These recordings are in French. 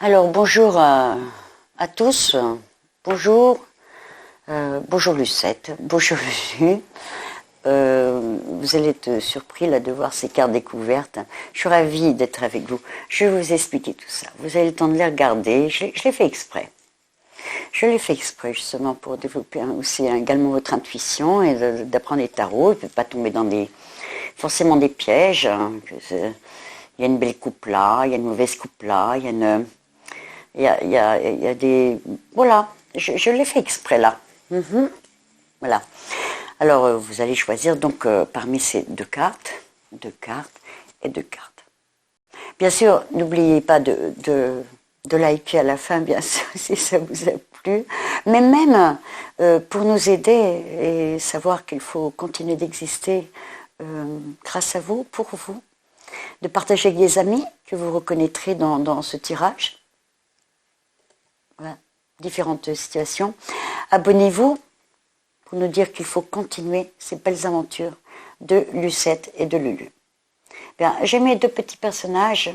Alors bonjour à tous, bonjour, bonjour Lucette, bonjour Lulu. Vous allez être surpris là de voir ces cartes découvertes. Je suis ravie d'être avec vous. Je vais vous expliquer tout ça. Vous avez le temps de les regarder. Je l'ai fait exprès. Je l'ai fait exprès justement pour développer aussi également votre intuition et d'apprendre les tarots et de ne pas tomber dans forcément des pièges. Il y a une belle coupe là, il y a une mauvaise coupe là, il y a des... Voilà, je l'ai fait exprès là. Voilà. Alors, vous allez choisir donc parmi ces deux cartes et deux cartes. Bien sûr, n'oubliez pas de liker à la fin, bien sûr, si ça vous a plu. Mais même pour nous aider et savoir qu'il faut continuer d'exister grâce à vous, pour vous, de partager avec des amis que vous reconnaîtrez dans ce tirage. Voilà, différentes situations. Abonnez-vous pour nous dire qu'il faut continuer ces belles aventures de Lucette et de Lulu. Bien, j'ai mes deux petits personnages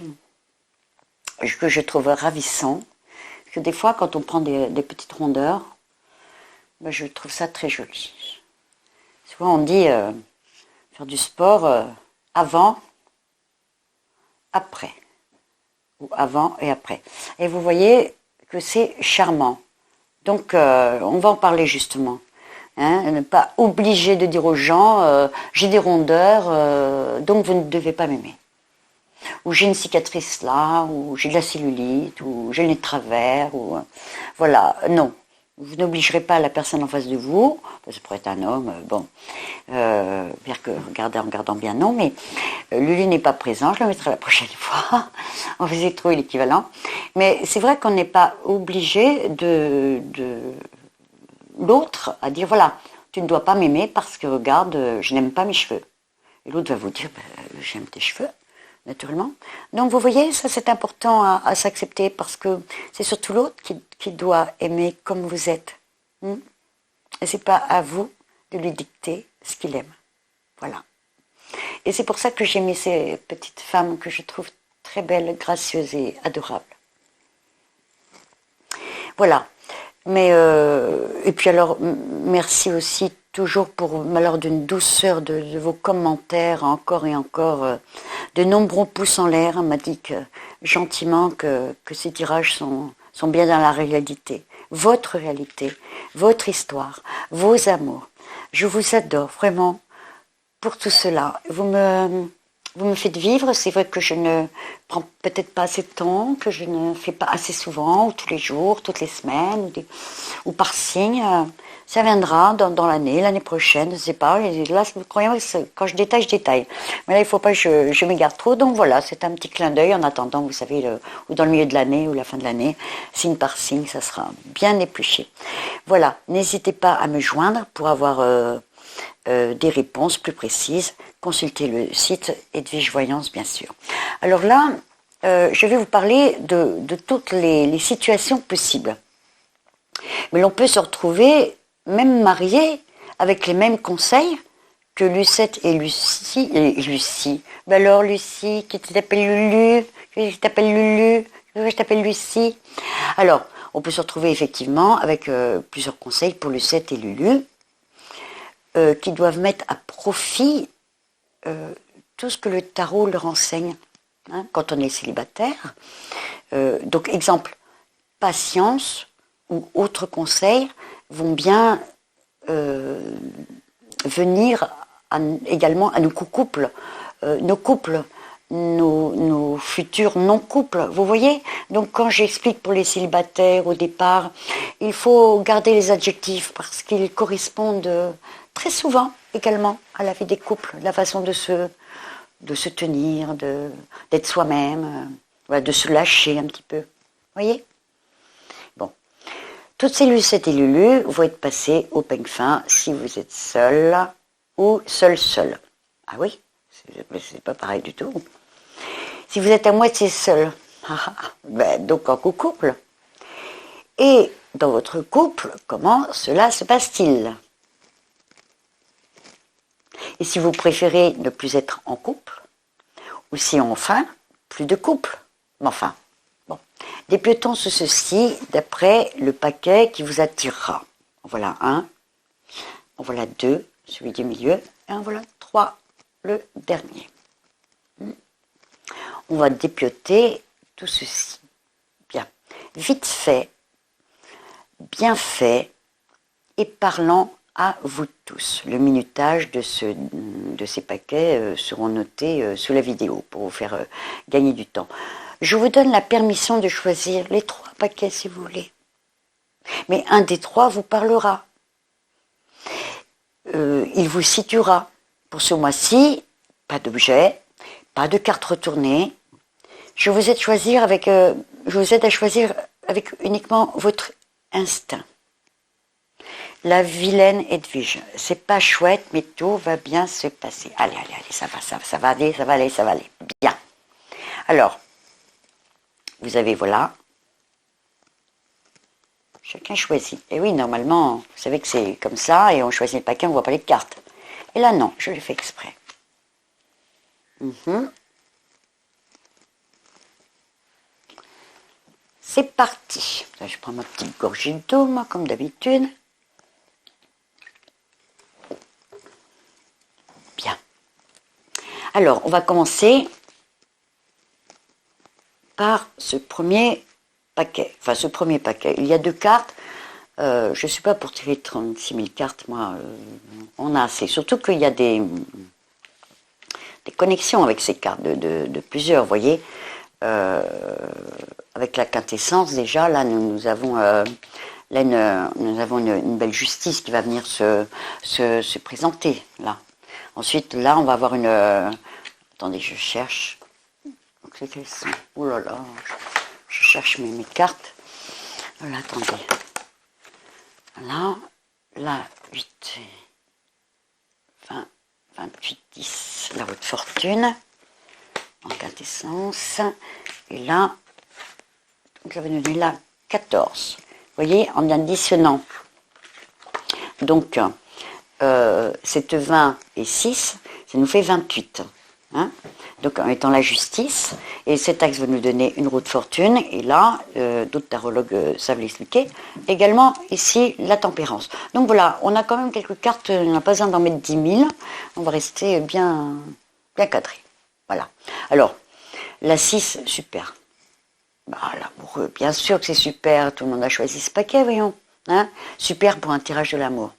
que je trouve ravissants. Parce que des fois, quand on prend des petites rondeurs, ben, je trouve ça très joli. Souvent, on dit faire du sport avant, après. Ou avant et après. Et vous voyez que c'est charmant. Donc, on va en parler justement. Hein, ne pas obligé de dire aux gens j'ai des rondeurs, donc vous ne devez pas m'aimer. Ou j'ai une cicatrice là, ou j'ai de la cellulite, ou j'ai le nez de travers, ou voilà, non. Vous n'obligerez pas la personne en face de vous, ça pourrait être un homme, bon, bien que regardez en regardant bien, non, mais Lulu n'est pas présent, je le mettrai la prochaine fois, on va essayer de trouver l'équivalent. Mais c'est vrai qu'on n'est pas obligé de l'autre à dire voilà, tu ne dois pas m'aimer parce que regarde, je n'aime pas mes cheveux. Et l'autre va vous dire j'aime tes cheveux, naturellement. Donc vous voyez, ça c'est important à s'accepter parce que c'est surtout l'autre qui doit aimer comme vous êtes. Et c'est pas à vous de lui dicter ce qu'il aime. Voilà. Et c'est pour ça que j'ai mis ces petites femmes que je trouve très belles, gracieuses et adorables. Voilà. Mais et puis alors merci aussi toujours pour alors d'une douceur de vos commentaires encore et encore, de nombreux pouces en l'air. On m'a dit gentiment que ces tirages sont bien dans la réalité, votre histoire, vos amours. Je vous adore vraiment pour tout cela. Vous me faites vivre, c'est vrai que je ne prends peut-être pas assez de temps, que je ne fais pas assez souvent, ou tous les jours, toutes les semaines, ou par signe. Ça viendra dans l'année prochaine, je ne sais pas. Et là, croyez-moi, quand je détaille, je détaille. Mais là, il ne faut pas que je m'égare trop. Donc voilà, c'est un petit clin d'œil en attendant, vous savez, ou dans le milieu de l'année, ou la fin de l'année, signe par signe, ça sera bien épluché. Voilà, n'hésitez pas à me joindre pour avoir des réponses plus précises. Consultez le site Edwige Voyance, bien sûr. Alors là, je vais vous parler de toutes les situations possibles. Mais l'on peut se retrouver, même marié, avec les mêmes conseils que Lucette et Lucie. Lucie. Ben alors, Lucie, qui t'appelle Lulu, qui t'appelle Lulu, je t'appelle Lucie. Alors, on peut se retrouver effectivement avec plusieurs conseils pour Lucette et Lulu, qui doivent mettre à profit tout ce que le tarot leur enseigne, hein, quand on est célibataire. Donc, exemple, patience ou autres conseils vont bien venir également à nos couples, nos futurs non-couples, vous voyez. Donc quand j'explique pour les célibataires au départ, il faut garder les adjectifs parce qu'ils correspondent très souvent également à la vie des couples, la façon de se tenir, d'être soi-même, de se lâcher un petit peu, vous voyez. Bon, toutes ces Lucettes et Lulu vont être passées au peigne fin si vous êtes seul ou seul. Ah oui, c'est pas pareil du tout. Si vous êtes à moitié seul, donc en couple. Et dans votre couple, comment cela se passe-t-il? Et si vous préférez ne plus être en couple, ou si enfin, plus de couple, mais enfin, bon. Dépiotons ceci d'après le paquet qui vous attirera. En voilà un, en voilà deux, celui du milieu, et en voilà trois, le dernier. On va dépioter tout ceci. Bien. Vite fait, bien fait, et parlant à vous tous. Le minutage de ces paquets seront notés sous la vidéo pour vous faire gagner du temps. Je vous donne la permission de choisir les 3 paquets si vous voulez. Mais un des 3 vous parlera. Il vous situera. Pour ce mois-ci, pas d'objet, pas de carte retournée. Je vous aide à choisir avec uniquement votre instinct. La vilaine Edwige, c'est pas chouette, mais tout va bien se passer. Allez, ça va aller. Bien. Alors, vous avez, voilà. Chacun choisit. Et oui, normalement, vous savez que c'est comme ça, et on choisit le paquet, on ne voit pas les cartes. Et là, non, je l'ai fait exprès. C'est parti. Là, je prends ma petite gorgée d'eau, moi, comme d'habitude. Bien. Alors, on va commencer par ce premier paquet. Enfin, ce premier paquet. Il y a 2 cartes. Je ne suis pas pour tirer 36 000 cartes, moi. On a assez. Surtout qu'il y a des connexions avec ces cartes, de plusieurs, vous voyez. Avec la quintessence, déjà, là, nous avons une belle justice qui va venir se présenter, là. Ensuite, là, on va avoir une... attendez, je cherche. Donc, c'est quelles sont? Oh là là, je cherche mes cartes. Voilà, attendez. Là, 8, 20, 28, 10, la haute fortune, en quintessence. Et là, donc, j'avais donné là 14. Vous voyez, en additionnant. Donc, cette 20 et 6, ça nous fait 28. Hein, donc en étant la justice, et cet axe va nous donner une roue de fortune, et là, d'autres tarologues savent l'expliquer, également ici la tempérance. Donc voilà, on a quand même quelques cartes, on n'a pas besoin d'en mettre 10 000, on va rester bien cadré. Voilà. Alors, la 6, super. Bah, l'amoureux, bien sûr que c'est super, tout le monde a choisi ce paquet, voyons. Hein, super pour un tirage de l'amour.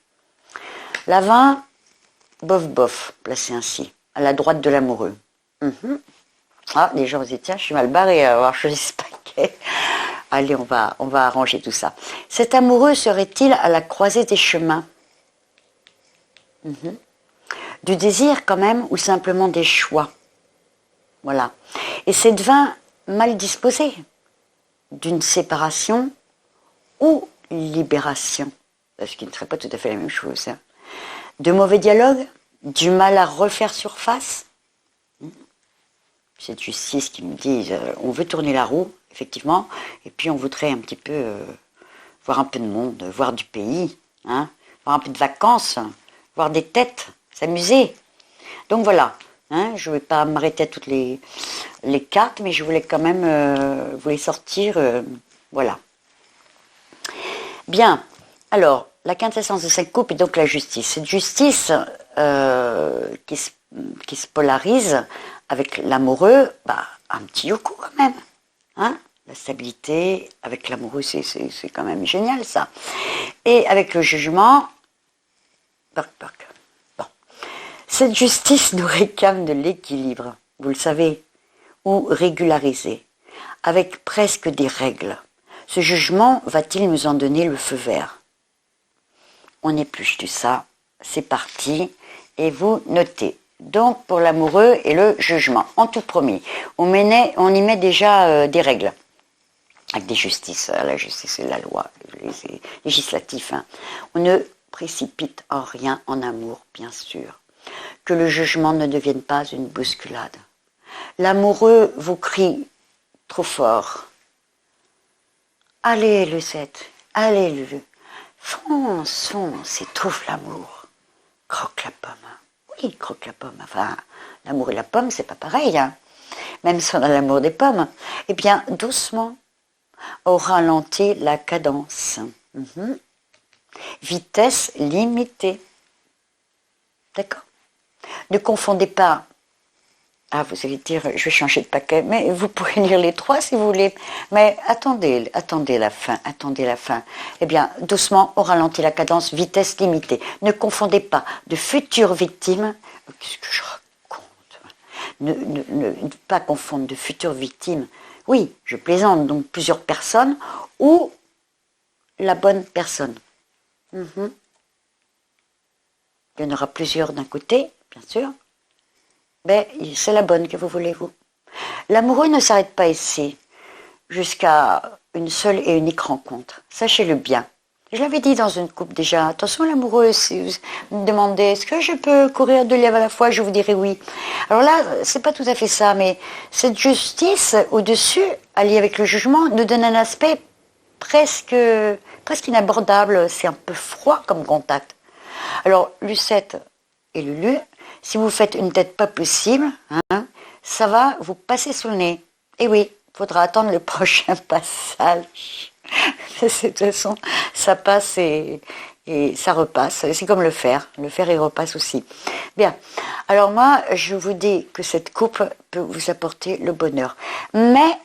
La 20, bof, placé ainsi, à la droite de l'amoureux. Ah, les gens vous dites, tiens, je suis mal barré à avoir choisi ce paquet. Allez, on va arranger tout ça. Cet amoureux serait-il à la croisée des chemins? Du désir quand même, ou simplement des choix? Voilà. Et cette 20 mal disposée, d'une séparation ou libération, ce qui ne serait pas tout à fait la même chose. Hein. De mauvais dialogues, du mal à refaire surface. Cette justice qui me dit, on veut tourner la roue, effectivement, et puis on voudrait un petit peu voir un peu de monde, voir du pays, hein, voir un peu de vacances, voir des têtes, s'amuser. Donc voilà, hein, je ne vais pas m'arrêter à toutes les cartes, mais je voulais quand même vous les sortir, voilà. Bien, alors, la quintessence de cette coupe est donc la justice. Cette justice qui se polarise avec l'amoureux, bah, un petit yoko quand même. Hein, la stabilité avec l'amoureux, c'est quand même génial ça. Et avec le jugement, bon. Cette justice nous réclame de l'équilibre, vous le savez, ou régularisé, avec presque des règles. Ce jugement va-t-il nous en donner le feu vert? On épluche tout ça, c'est parti, et vous notez. Donc pour l'amoureux et le jugement, en tout premier, on y met déjà des règles, avec des justices, la justice et la loi, les législatifs. Hein. On ne précipite en rien en amour, bien sûr. Que le jugement ne devienne pas une bousculade. L'amoureux vous crie trop fort. Allez le 7, allez le fonce, et trouve l'amour. Croque la pomme. Oui, croque la pomme. Enfin, l'amour et la pomme, c'est pas pareil. Hein. Même si on a l'amour des pommes. Eh bien, doucement. au ralenti la cadence. Vitesse limitée. D'accord? Ne confondez pas. Ah, vous allez dire, je vais changer de paquet, mais vous pourrez lire les trois si vous voulez. Mais attendez la fin. Eh bien, doucement, au ralenti la cadence, vitesse limitée. Ne confondez pas de futures victimes. Qu'est-ce que je raconte? Ne pas confondre de futures victimes. Oui, je plaisante, donc plusieurs personnes ou la bonne personne. Il y en aura plusieurs d'un côté, bien sûr. Ben, c'est la bonne que vous voulez, vous. L'amoureux ne s'arrête pas ici, jusqu'à une seule et unique rencontre. Sachez-le bien. Je l'avais dit dans une couple déjà. Attention, l'amoureux, si vous me demandez, est-ce que je peux courir 2 lièvres à la fois? Je vous dirai oui. Alors là, c'est pas tout à fait ça, mais cette justice au-dessus, alliée avec le jugement, nous donne un aspect presque inabordable. C'est un peu froid comme contact. Alors, Lucette et Lulu, si vous faites une tête pas possible, ça va vous passer sous le nez. Et oui, il faudra attendre le prochain passage. De toute façon, ça passe et ça repasse. C'est comme le fer. Le fer, il repasse aussi. Bien. Alors moi, je vous dis que cette coupe peut vous apporter le bonheur. Mais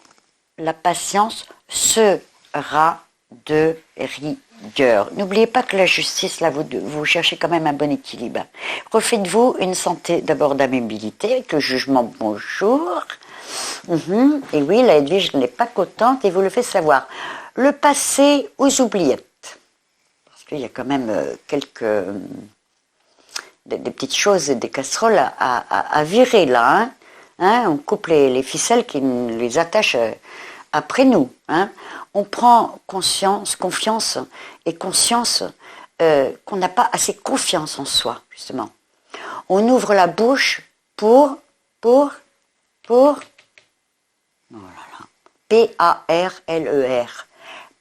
la patience sera de rigueur. N'oubliez pas que la justice, là, vous cherchez quand même un bon équilibre. Refaites-vous une santé d'abord d'amabilité, avec le jugement bonjour. Et oui, la Edwige n'est pas contente et vous le faites savoir. Le passé aux oubliettes. Parce qu'il y a quand même quelques... des petites choses, des casseroles à virer là. On coupe les ficelles qui les attachent après nous. On prend confiance et conscience qu'on n'a pas assez confiance en soi, justement. On ouvre la bouche pour oh là là, P-A-R-L-E-R,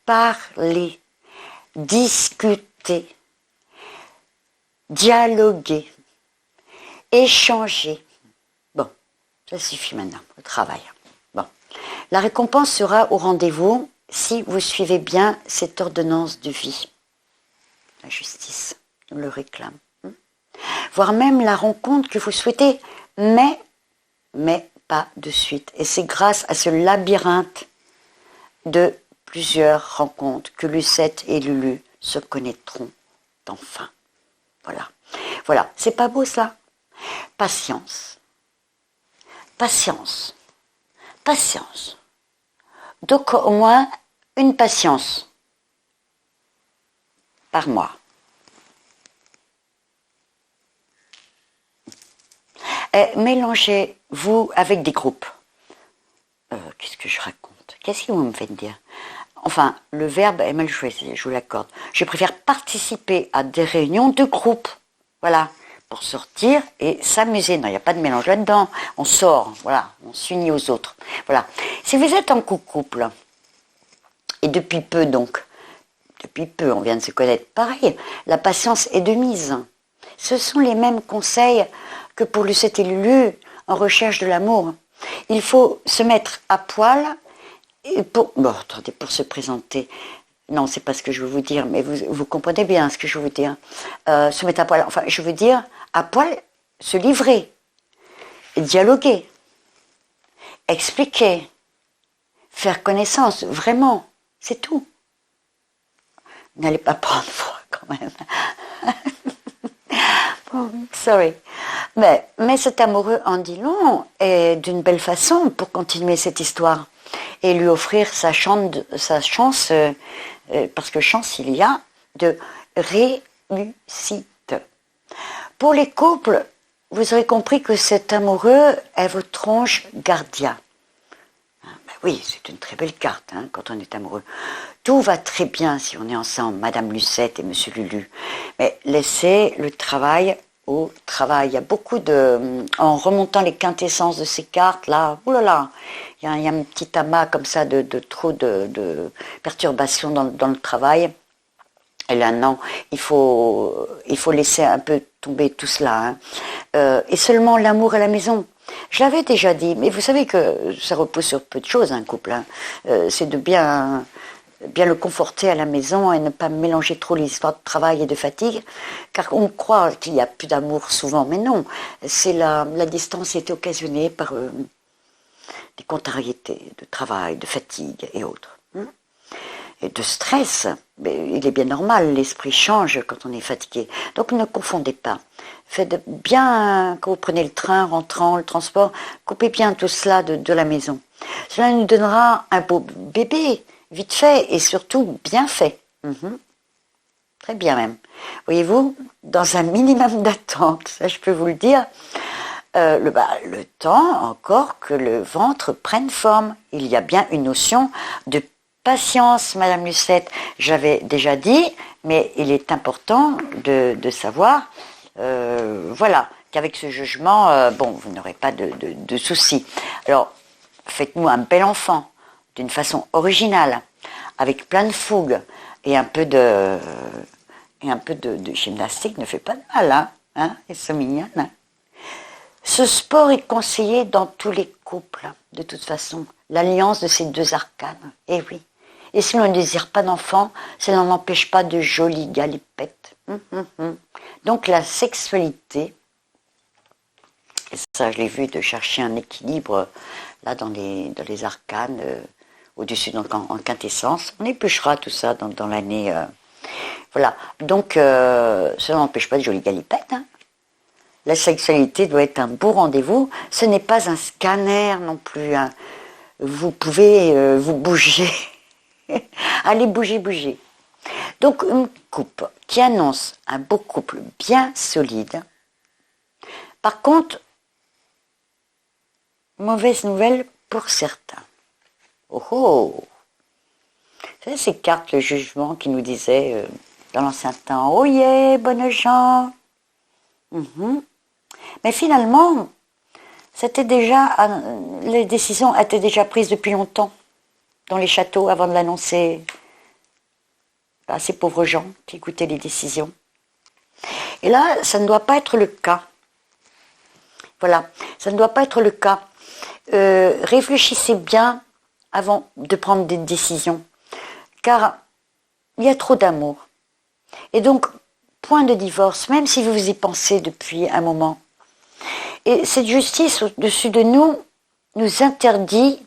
parler, discuter, dialoguer, échanger. Bon, ça suffit maintenant, au travail. Bon, la récompense sera au rendez-vous si vous suivez bien cette ordonnance de vie. La justice nous le réclame. Voire même la rencontre que vous souhaitez, mais pas de suite. Et c'est grâce à ce labyrinthe de plusieurs rencontres que Lucette et Lulu se connaîtront enfin. Voilà. Voilà. C'est pas beau ça? Patience. Patience. Patience. Donc au moins une patience par mois. Mélangez-vous avec des groupes. Qu'est-ce que je raconte? Qu'est-ce que vous me faites dire? Enfin, le verbe est mal choisi, je vous l'accorde. Je préfère participer à des réunions de groupe. Voilà, pour sortir et s'amuser. Non, il n'y a pas de mélange là-dedans. On sort, voilà, on s'unit aux autres. Voilà. Si vous êtes en couple, et depuis peu donc, on vient de se connaître, pareil, la patience est de mise. Ce sont les mêmes conseils que pour Lucette et Lulu en recherche de l'amour. Il faut se mettre à poil pour se présenter. Non, c'est pas ce que je veux vous dire, mais vous comprenez bien ce que je veux vous dire. Se mettre à poil, enfin, je veux dire, à poil, se livrer, dialoguer, expliquer, faire connaissance, vraiment, c'est tout. N'allez pas prendre froid quand même. Sorry. Mais cet amoureux en dit long est d'une belle façon pour continuer cette histoire et lui offrir sa chance, parce que chance il y a, de réussite. Pour les couples, vous aurez compris que cet amoureux est votre ange gardien. Oui, c'est une très belle carte quand on est amoureux. Tout va très bien si on est ensemble, Madame Lucette et Monsieur Lulu. Mais laissez le travail au travail. Il y a beaucoup de... En remontant les quintessences de ces cartes, là, oulala, il y a un petit amas comme ça de trop de perturbations dans le travail. Et là, non, il faut laisser un peu tomber tout cela. Et seulement l'amour à la maison. Je l'avais déjà dit, mais vous savez que ça repose sur peu de choses, un couple. Hein. C'est de bien le conforter à la maison et ne pas mélanger trop les histoires de travail et de fatigue, car on croit qu'il n'y a plus d'amour souvent, mais non, c'est la distance est occasionnée par des contrariétés de travail, de fatigue et autres. Et de stress, mais il est bien normal, l'esprit change quand on est fatigué. Donc ne confondez pas. Faites bien, quand vous prenez le train, rentrant, le transport, coupez bien tout cela de la maison. Cela nous donnera un beau bébé, vite fait et surtout bien fait. Très bien même. Voyez-vous, dans un minimum d'attente, ça je peux vous le dire, le temps encore que le ventre prenne forme. Il y a bien une notion de patience, Madame Lucette. J'avais déjà dit, mais il est important de savoir, voilà, qu'avec ce jugement, bon, vous n'aurez pas de soucis. Alors, faites-nous un bel enfant, d'une façon originale, avec plein de fougue, et un peu de gymnastique ne fait pas de mal, hein, et c'est mignon, hein. Ce sport est conseillé dans tous les couples, de toute façon. L'alliance de ces deux arcanes, eh oui. Et si l'on ne désire pas d'enfant, cela n'empêche pas de jolies galipettes. Donc la sexualité, et ça je l'ai vu, de chercher un équilibre là dans les arcanes, au-dessus, donc en quintessence. On épluchera tout ça dans l'année. Voilà. Donc cela n'empêche pas de jolies galipettes, hein. La sexualité doit être un beau rendez-vous. Ce n'est pas un scanner non plus, hein. Vous pouvez vous bouger. Allez, bougez. Donc, une coupe qui annonce un beau couple bien solide. Par contre, mauvaise nouvelle pour certains. Oh. C'est ces cartes, le jugement qui nous disait dans l'ancien temps, oh yeah, bonnes gens. Mais finalement, c'était déjà, les décisions étaient déjà prises depuis longtemps dans les châteaux avant de l'annoncer à ces pauvres gens qui écoutaient les décisions. Et là, ça ne doit pas être le cas. Voilà, ça ne doit pas être le cas. Réfléchissez bien avant de prendre des décisions, car il y a trop d'amour. Et donc, point de divorce, même si vous y pensez depuis un moment. Et cette justice au-dessus de nous interdit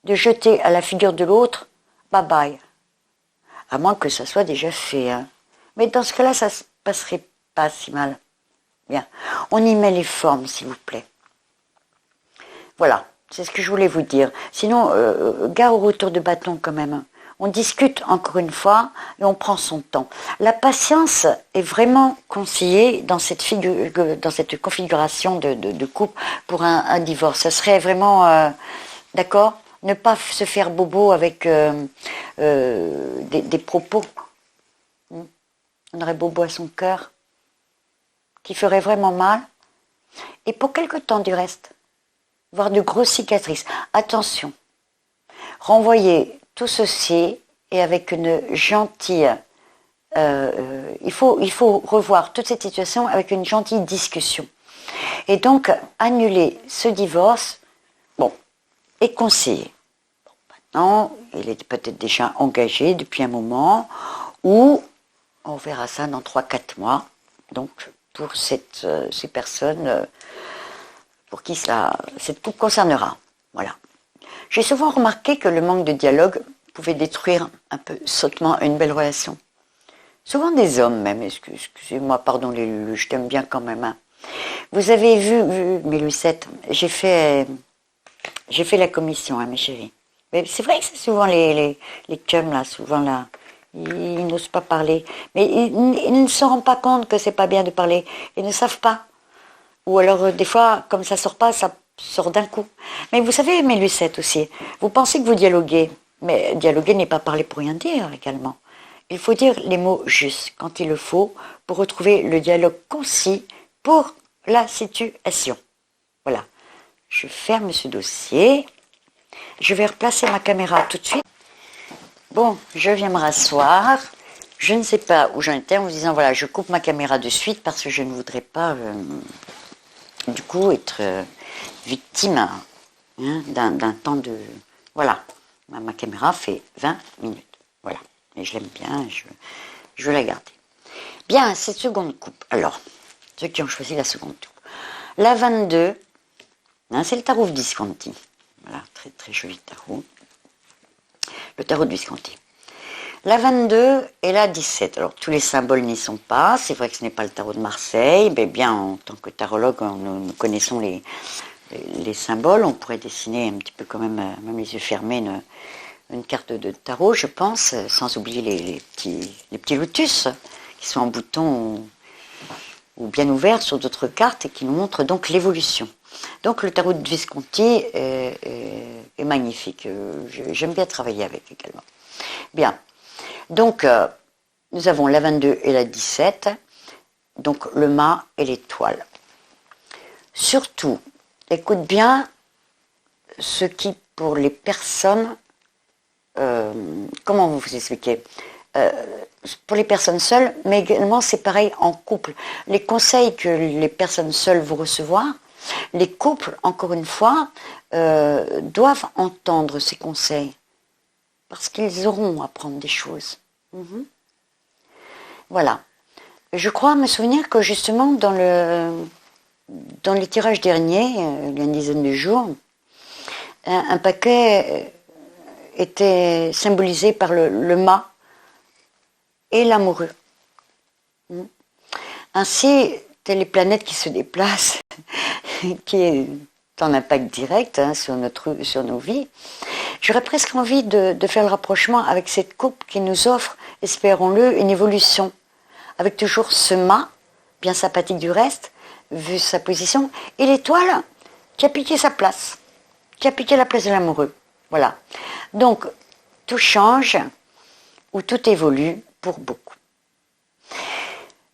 de jeter à la figure de l'autre « bye bye ». À moins que ça soit déjà fait. Hein. Mais dans ce cas-là, ça ne se passerait pas si mal. Bien. On y met les formes, s'il vous plaît. Voilà. C'est ce que je voulais vous dire. Sinon, gare au retour de bâton quand même. On discute encore une fois et on prend son temps. La patience est vraiment conseillée dans cette configuration de couple pour un divorce. Ça serait vraiment... d'accord ? Ne pas se faire bobo avec des propos. On aurait bobo à son cœur, qui ferait vraiment mal. Et pour quelque temps du reste, voire de grosses cicatrices. Attention, renvoyez tout ceci et avec une gentille... il faut revoir toute cette situation avec une gentille discussion. Et donc, annuler ce divorce, bon, est conseillé. Bon, maintenant, il est peut-être déjà engagé depuis un moment, ou on verra ça dans 3-4 mois. Donc, pour ces personnes pour qui cette coupe concernera. Voilà. J'ai souvent remarqué que le manque de dialogue pouvait détruire un peu sottement une belle relation. Souvent des hommes même, excusez-moi, pardon les Lulu, je t'aime bien quand même. Hein. Vous avez vu mes Lucettes, j'ai fait la commission, hein, mes chéris. Mais c'est vrai que c'est souvent les chums là, souvent là, ils n'osent pas parler. Mais ils ne se rendent pas compte que c'est pas bien de parler. Ils ne savent pas. Ou alors, des fois, comme ça sort pas, ça sort d'un coup. Mais vous savez, mes Lucettes aussi, vous pensez que vous dialoguez. Mais dialoguer n'est pas parler pour rien dire également. Il faut dire les mots justes quand il le faut pour retrouver le dialogue concis pour la situation. Voilà. Je ferme ce dossier. Je vais replacer ma caméra tout de suite. Bon, je viens me rasseoir. Je ne sais pas où j'en étais en vous disant, voilà, je coupe ma caméra de suite parce que je ne voudrais pas, du coup, être victime hein, d'un temps de... Voilà, ma caméra fait 20 minutes. Voilà, et je l'aime bien, je veux la garder. Bien, cette seconde coupe. Alors, ceux qui ont choisi la seconde coupe. La 22, hein, c'est le tarot de Visconti. Voilà, très très joli tarot. Le tarot de Visconti. La 22 et la 17. Alors, tous les symboles n'y sont pas. C'est vrai que ce n'est pas le tarot de Marseille. Mais bien, en tant que tarologue, nous connaissons les symboles. On pourrait dessiner un petit peu quand même les yeux fermés, une carte de tarot, je pense, sans oublier les petits lotus qui sont en bouton ou bien ouverts sur d'autres cartes et qui nous montrent donc l'évolution. Donc le tarot de Visconti est magnifique. J'aime bien travailler avec également. Bien. Donc, nous avons la 22 et la 17, donc le mât et l'étoile. Surtout, écoute bien ce qui, pour les personnes, comment vous expliquer pour les personnes seules, mais également c'est pareil en couple. Les conseils que les personnes seules vont recevoir, les couples, encore une fois, doivent entendre ces conseils. Parce qu'ils auront à apprendre des choses. Voilà. Je crois me souvenir que justement dans les tirages derniers, il y a une dizaine de jours, un paquet était symbolisé par le mât et l'amoureux. Ainsi, telles les planètes qui se déplacent, qui est en impact direct hein, sur nos vies, j'aurais presque envie de faire le rapprochement avec cette coupe qui nous offre, espérons-le, une évolution. Avec toujours ce mât, bien sympathique du reste, vu sa position, et l'étoile qui a piqué sa place, qui a piqué la place de l'amoureux. Voilà. Donc, tout change ou tout évolue pour beaucoup.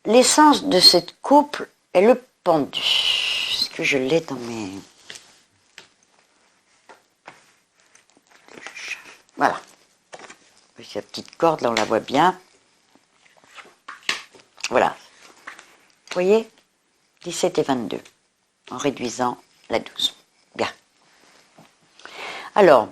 L'essence de cette coupe est le pendu. Est-ce que je l'ai dans mes... Voilà. Avec la petite corde, là on la voit bien. Voilà. Vous voyez 17 et 22. En réduisant la 12. Bien. Alors,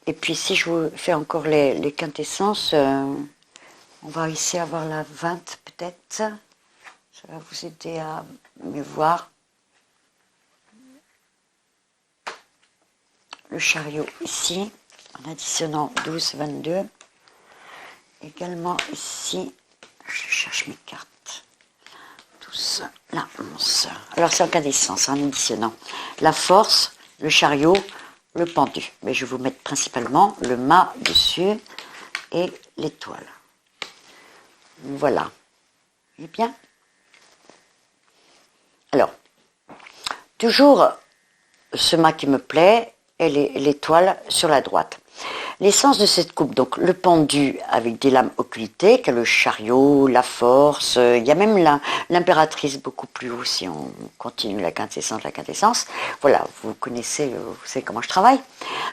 et puis si je vous fais encore les quintessences, on va ici avoir la 20 peut-être. Ça va vous aider à mieux voir. Le chariot ici. En additionnant 12, 22. Également ici, je cherche mes cartes. 12, la 11. Alors c'est en quintessence, en additionnant la force, le chariot, le pendu. Mais je vais vous mettre principalement le mât dessus et l'étoile. Voilà. Eh bien. Alors, toujours ce mât qui me plaît et l'étoile sur la droite. L'essence de cette coupe, donc le pendu avec des lames occultées, que le chariot, la force, il y a même l'impératrice beaucoup plus haut si on continue la quintessence. Voilà, vous connaissez, vous savez comment je travaille.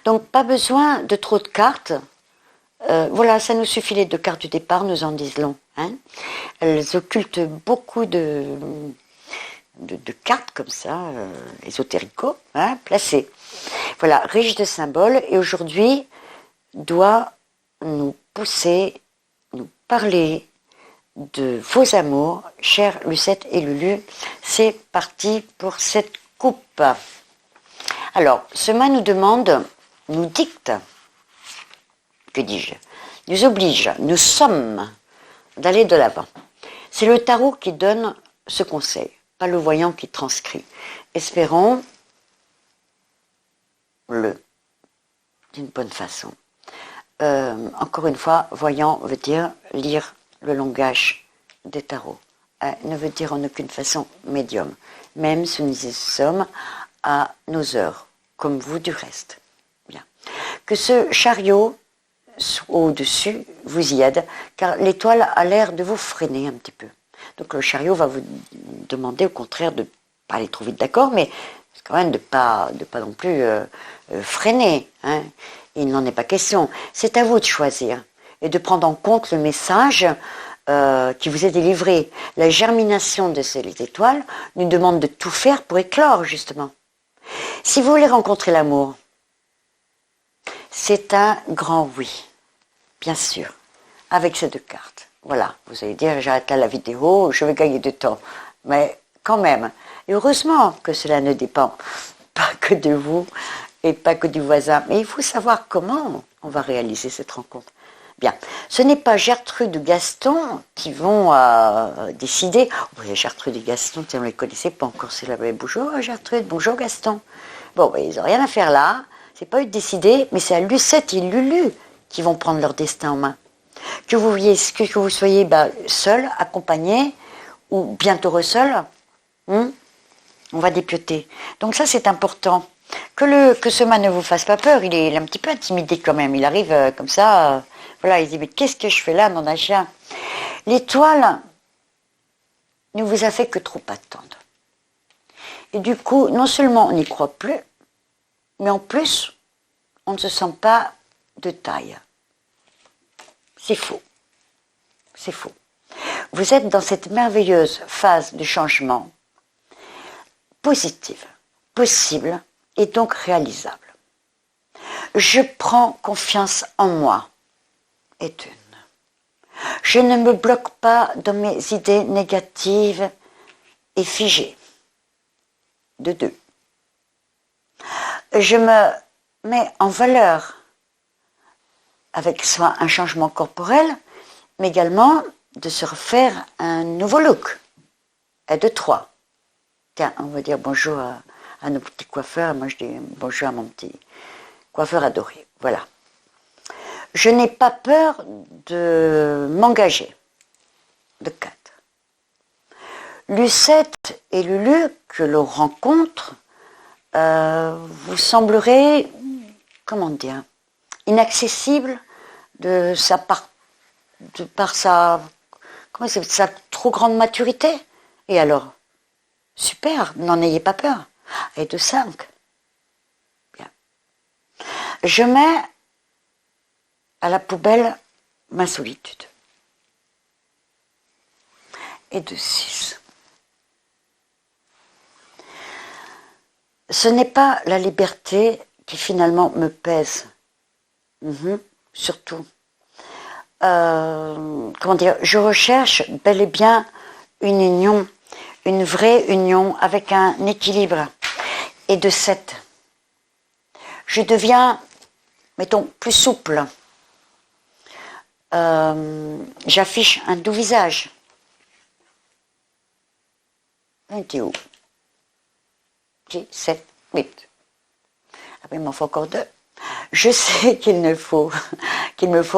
Donc pas besoin de trop de cartes. Voilà, ça nous suffit, les 2 cartes du départ nous en disent long. Hein. Elles occultent beaucoup de cartes comme ça, ésotérico, hein, placées. Voilà, riche de symboles, et aujourd'hui doit nous pousser, nous parler de vos amours, chers Lucette et Lulu. C'est parti pour cette coupe. Alors, ce mât nous demande, nous dicte, que dis-je, nous oblige, nous sommes d'aller de l'avant. C'est le tarot qui donne ce conseil, pas le voyant qui transcrit. Espérons le d'une bonne façon. Encore une fois, voyant veut dire lire le langage des tarots. Ne veut dire en aucune façon médium, même si nous y sommes à nos heures, comme vous du reste. Bien. Que ce chariot au-dessus vous y aide, car l'étoile a l'air de vous freiner un petit peu. Donc le chariot va vous demander au contraire de ne pas aller trop vite, d'accord, mais quand même de pas non plus freiner. Hein. Il n'en est pas question. C'est à vous de choisir et de prendre en compte le message qui vous est délivré. La germination de ces étoiles nous demande de tout faire pour éclore, justement. Si vous voulez rencontrer l'amour, c'est un grand oui, bien sûr, avec ces deux cartes. Voilà, vous allez dire, j'arrête là la vidéo, je vais gagner du temps. Mais quand même, et heureusement que cela ne dépend pas que de vous et pas que du voisin. Mais il faut savoir comment on va réaliser cette rencontre. Bien, ce n'est pas Gertrude ou Gaston qui vont décider. Oui, Gertrude et Gaston, on ne les connaissait pas encore. C'est là, bonjour Gertrude, bonjour Gaston. Bon, ils n'ont rien à faire là. C'est pas eux de décider, mais c'est à Lucette et Lulu qui vont prendre leur destin en main. Que vous soyez seul, accompagné, ou bientôt seul, on va dépioter. Donc ça, c'est important. Que ce man ne vous fasse pas peur, il est un petit peu intimidé quand même. Il arrive comme ça, voilà, il dit, mais qu'est-ce que je fais là, mon chien? L'étoile ne vous a fait que trop attendre. Et du coup, non seulement on n'y croit plus, mais en plus, on ne se sent pas de taille. C'est faux. C'est faux. Vous êtes dans cette merveilleuse phase de changement positive, possible et donc réalisable. Je prends confiance en moi et d'une. Je ne me bloque pas dans mes idées négatives et figées. De deux. Je me mets en valeur avec soit un changement corporel, mais également de se refaire un nouveau look. Et de trois. Tiens, on va dire bonjour à nos petits coiffeurs, moi je dis bonjour à mon petit coiffeur adoré. Voilà. Je n'ai pas peur de m'engager. De 4. Lucette et Lulu, que l'on rencontre, vous semblerez, comment dire, inaccessible par sa trop grande maturité. Et alors, super, n'en ayez pas peur. Et de 5. Bien. Je mets à la poubelle ma solitude. Et de 6. Ce n'est pas la liberté qui finalement me pèse. Surtout. Comment dire, je recherche bel et bien une union, une vraie union avec un équilibre. Et de 7. Je deviens, mettons, plus souple. J'affiche un doux visage. Un petit où 6, 7, 8. Après, il m'en faut encore 2. Je sais qu'il me faut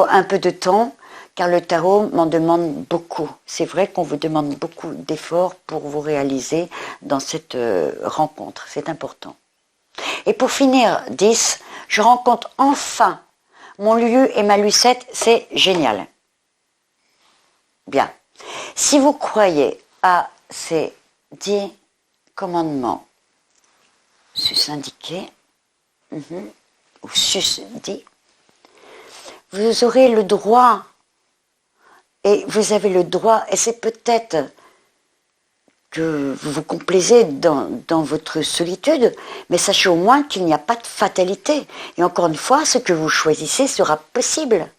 un peu de temps, car le tarot m'en demande beaucoup. C'est vrai qu'on vous demande beaucoup d'efforts pour vous réaliser dans cette rencontre. C'est important. Et pour finir, 10, je rencontre enfin mon Lulu et ma Lucette. C'est génial. Bien. Si vous croyez à ces 10 commandements sus-indiqués, ou sus-dit, vous aurez le droit, et vous avez le droit, et c'est peut-être que vous vous complaisez dans votre solitude, mais sachez au moins qu'il n'y a pas de fatalité. Et encore une fois, ce que vous choisissez sera possible.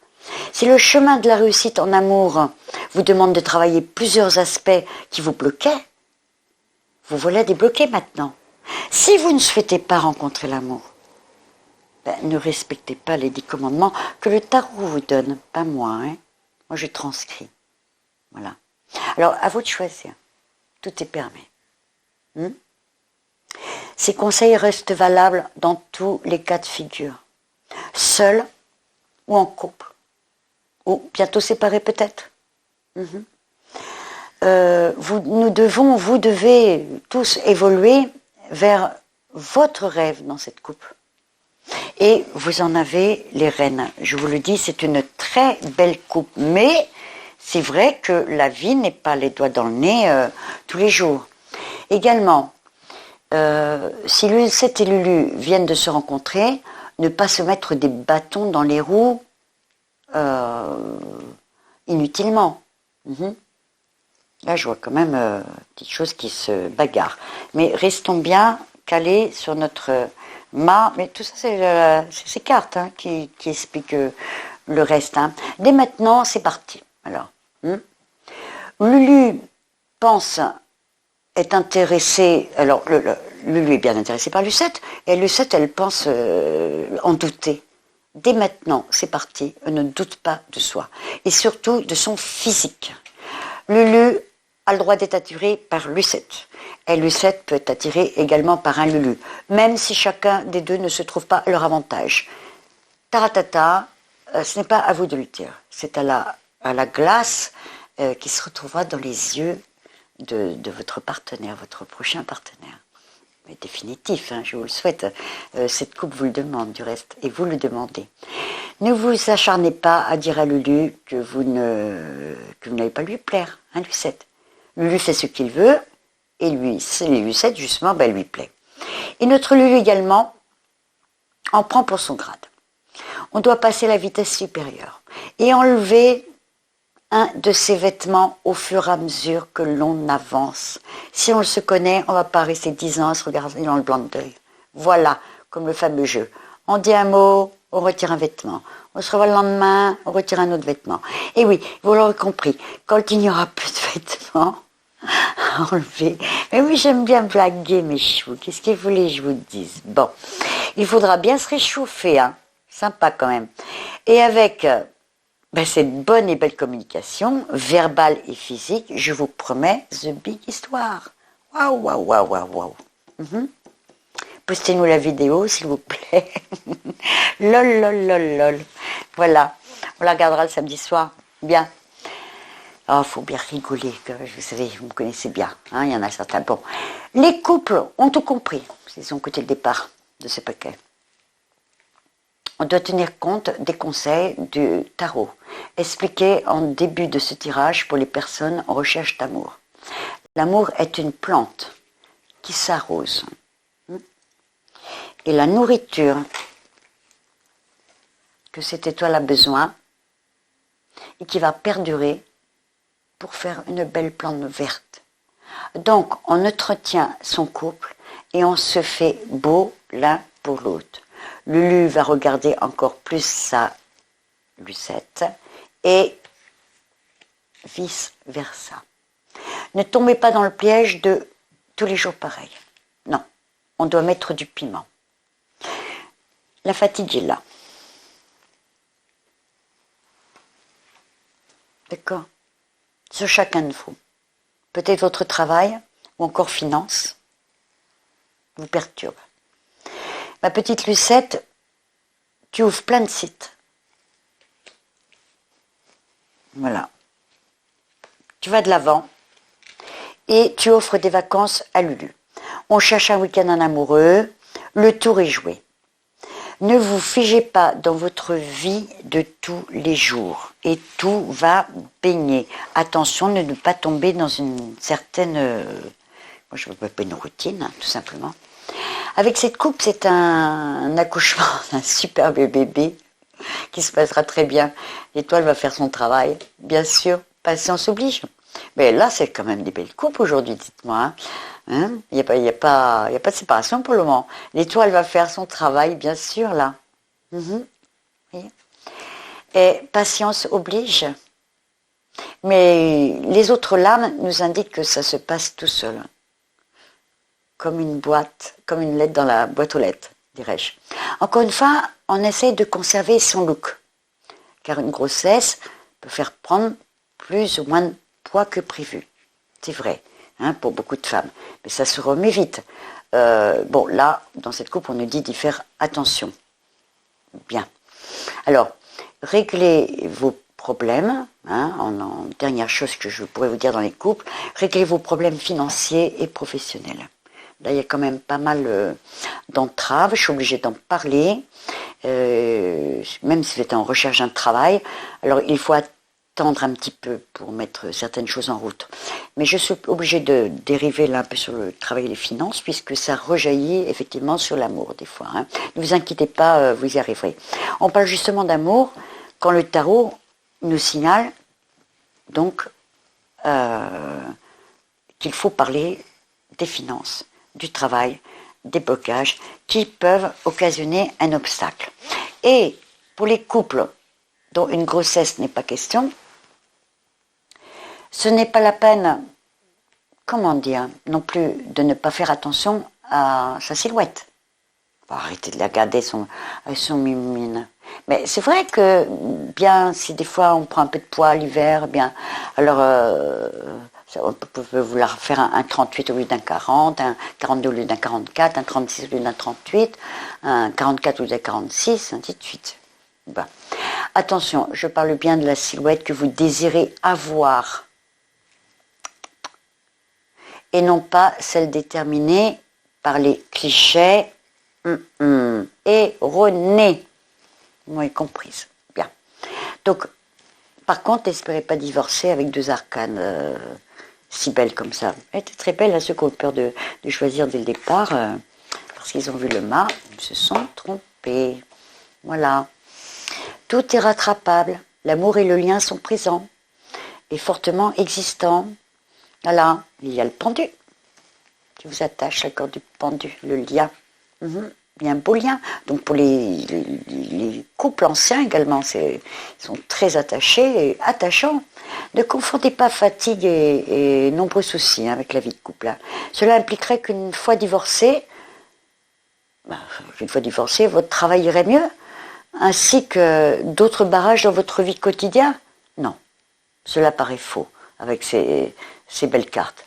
Si le chemin de la réussite en amour vous demande de travailler plusieurs aspects qui vous bloquaient, vous voilà débloqué maintenant. Si vous ne souhaitez pas rencontrer l'amour, ne respectez pas les 10 commandements que le tarot vous donne, pas moi. Moi, je transcris. Voilà. Alors, à vous de choisir. Tout est permis. Ces conseils restent valables dans tous les cas de figure. Seul ou en couple. Ou bientôt séparés peut-être. Vous devez tous évoluer vers votre rêve dans cette coupe. Et vous en avez les rênes. Je vous le dis, c'est une très belle coupe. Mais c'est vrai que la vie n'est pas les doigts dans le nez tous les jours. Également, si Lucette et Lulu viennent de se rencontrer, ne pas se mettre des bâtons dans les roues inutilement. Là, je vois quand même petites choses qui se bagarrent. Mais restons bien calé sur notre mât. Mais tout ça, c'est ces cartes hein, qui expliquent le reste. Hein. Dès maintenant, c'est parti. Alors, Lulu est intéressée. Alors, Lulu est bien intéressée par Lucette. Et Lucette, elle pense en douter. Dès maintenant, c'est parti. Elle ne doute pas de soi. Et surtout de son physique. Lulu a le droit d'être attirée par Lucette. Et Lucette peut être attirée également par un Lulu. Même si chacun des deux ne se trouve pas à leur avantage. Taratata, ce n'est pas à vous de le dire. C'est à la glace qui se retrouvera dans les yeux de votre partenaire, votre prochain partenaire. Mais définitif, hein, je vous le souhaite. Cette coupe vous le demande du reste, et vous le demandez. Ne vous acharnez pas à dire à Lulu que vous n'allez pas lui plaire, hein, Lucette. Lulu fait ce qu'il veut, et Lucette, justement, ben, lui plaît. Et notre Lulu également en prend pour son grade. On doit passer à la vitesse supérieure et enlever un de ses vêtements au fur et à mesure que l'on avance. Si on se connaît, on ne va pas rester 10 ans à se regarder dans le blanc d'œil. Voilà, comme le fameux jeu. On dit un mot, on retire un vêtement. On se revoit le lendemain, on retire un autre vêtement. Et oui, vous l'aurez compris, quand il n'y aura plus de vêtements à enlever. Mais oui, j'aime bien blaguer mes choux. Qu'est-ce que vous voulez que je vous dise? Bon, il faudra bien se réchauffer, hein. Sympa quand même. Et avec cette bonne et belle communication, verbale et physique, je vous promets The Big Histoire. Waouh, waouh, waouh, waouh, waouh. Postez-nous la vidéo, s'il vous plaît. Lol, lol, lol, lol. Voilà, on la regardera le samedi soir. Bien. Oh, faut bien rigoler, vous savez, vous me connaissez bien. Hein, il y en a certains. Bon, les couples ont tout compris. Ils ont écouté le départ de ce paquet. On doit tenir compte des conseils du tarot, expliqués en début de ce tirage pour les personnes en recherche d'amour. L'amour est une plante qui s'arrose. Et la nourriture que cette étoile a besoin et qui va perdurer pour faire une belle plante verte. Donc, on entretient son couple et on se fait beau l'un pour l'autre. Lulu va regarder encore plus sa Lucette et vice-versa. Ne tombez pas dans le piège de tous les jours pareil. Non, on doit mettre du piment. La fatigue est là. D'accord? Sur chacun de vous. Peut-être votre travail ou encore finance vous perturbe. Ma petite Lucette, tu ouvres plein de sites. Voilà. Tu vas de l'avant et tu offres des vacances à Lulu. On cherche un week-end en amoureux, le tour est joué. Ne vous figez pas dans votre vie de tous les jours et tout va baigner. Attention de ne pas tomber dans une certaine... moi je ne veux pas une routine, hein, tout simplement. Avec cette coupe, c'est un accouchement d'un superbe bébé qui se passera très bien. L'étoile va faire son travail, bien sûr, patience oblige. Mais là, c'est quand même des belles coupes aujourd'hui, dites-moi. Hein, il n'y a pas de séparation pour le moment. L'étoile va faire son travail, bien sûr, là. Oui. Et patience oblige. Mais les autres lames nous indiquent que ça se passe tout seul. Comme une boîte, comme une lettre dans la boîte aux lettres, dirais-je. Encore une fois, on essaie de conserver son look. Car une grossesse peut faire prendre plus ou moins de poids que prévu. C'est vrai, hein, pour beaucoup de femmes. Mais ça se remet vite. Bon, là, dans cette coupe, on nous dit d'y faire attention. Bien. Alors, réglez vos problèmes. Hein, en dernière chose que je pourrais vous dire dans les couples, réglez vos problèmes financiers et professionnels. Là, il y a quand même pas mal d'entraves. Je suis obligée d'en parler, même si vous êtes en recherche d'un travail. Alors, il faut attendre un petit peu pour mettre certaines choses en route. Mais je suis obligée de dériver là un peu sur le travail et les finances, puisque ça rejaillit effectivement sur l'amour des fois. Hein. Ne vous inquiétez pas, vous y arriverez. On parle justement d'amour quand le tarot nous signale donc qu'il faut parler des finances, du travail, des blocages qui peuvent occasionner un obstacle. Et pour les couples dont une grossesse n'est pas question, ce n'est pas la peine, comment dire, non plus de ne pas faire attention à sa silhouette. Faut arrêter de la garder avec son mimine. Mais c'est vrai que, bien, si des fois on prend un peu de poids l'hiver, bien, alors on peut vouloir faire un 38 au lieu d'un 40, un 42 au lieu d'un 44, un 36 au lieu d'un 38, un 44 au lieu d'un 46, ainsi de suite. Ben. Attention, je parle bien de la silhouette que vous désirez avoir et non pas celle déterminée par les clichés erronés. Vous m'avez comprise. Bien. Donc, par contre, n'espérez pas divorcer avec deux arcanes si belles comme ça. Elle était très belle à ceux qui ont peur de choisir dès le départ, parce qu'ils ont vu le mât, ils se sont trompés. Voilà. Tout est rattrapable. L'amour et le lien sont présents et fortement existants. Voilà. Il y a le pendu qui vous attache, la corde du pendu, le lien. Il y a un beau lien. Donc pour les couples anciens également, ils sont très attachés et attachants. Ne confondez pas fatigue et nombreux soucis avec la vie de couple. Cela impliquerait qu'une fois divorcé, votre travail irait mieux, ainsi que d'autres barrages dans votre vie quotidienne. Non, cela paraît faux avec ces belles cartes.